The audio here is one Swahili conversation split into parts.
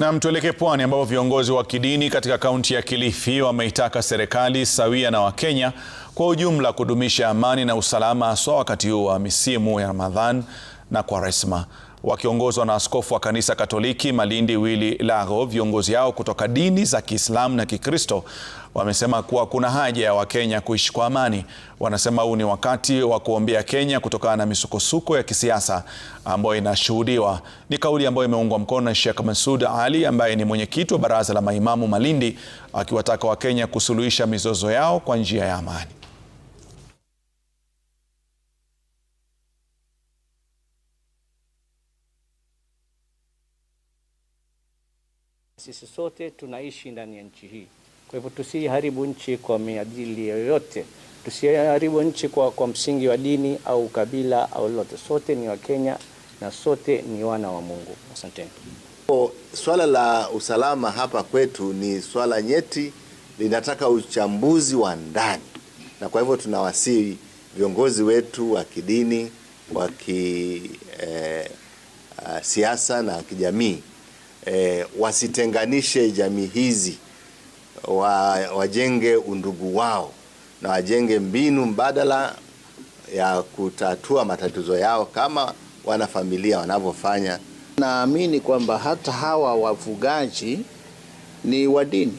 Na tuelekee Pwani ambapo viongozi wa kidini katika kaunti ya Kilifi wameitaka serikali sawia na Wakenya kwa ujumla kudumisha amani na usalama haswa wakati huu wa misimu ya Ramadhan na Kwaresma. Wakiongozwa na askofu wa kanisa Katoliki Malindi Willy Lago, viongozi hao kutoka dini za Kiislamu na Kikristo wamesema kuwa kuna haja ya Wakenya kuishi kwa amani. Wanasema huu ni wakati wa kuombea Kenya kutokana na misukosuko ya kisiasa ambayo inashuhudiwa. Ni kauli ambayo imeungwa mkono na Sheikh Masoud Ali ambaye ni mwenyekiti wa baraza la maimamu Malindi, akiwataka Wakenya kusuluhisha mizozo yao kwa njia ya amani. Sisi sote tunaishi ndani ya nchi hii. Kwa hivyo tusiharibu nchi kwa miadili yoyote. Tusiharibu nchi kwa msingi wa dini au kabila au lolote. Sote ni Wakenya na sote ni wana wa Mungu. Asanteni. Swala la usalama hapa kwetu ni swala nyeti, linataka uchambuzi wa ndani. Na kwa hivyo tunawasihi viongozi wetu wa kidini, wa siasa na kijamii wasitenganishe jamii hizi, wajenge undugu wao na wajenge mbinu mbadala ya kutatua matatizo yao kama wanafamilia wanavyofanya. Naamini kwamba hata hawa wafugaji ni wa dini.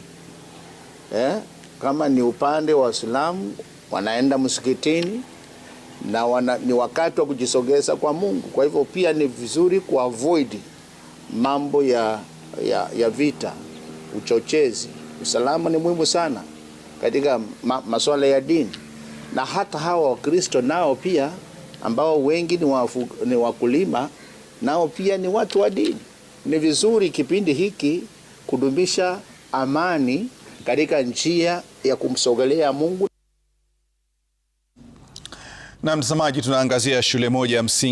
Kama ni upande wa Uislamu wanaenda msikitini na ni wakati wa kujisogeza kwa Mungu. Kwa hivyo pia ni vizuri kuavoid mambo ya vita, uchochezi. Usalama ni muhimu sana katika masuala ya dini. Na hata hawa Wakristo nao pia ambao wengi ni wakulima, nao pia ni watu wa dini. Ni vizuri kipindi hiki kudumisha amani katika njia ya kumsogelea Mungu. Na mtazamaji, tunaangazia shule moja ya msingi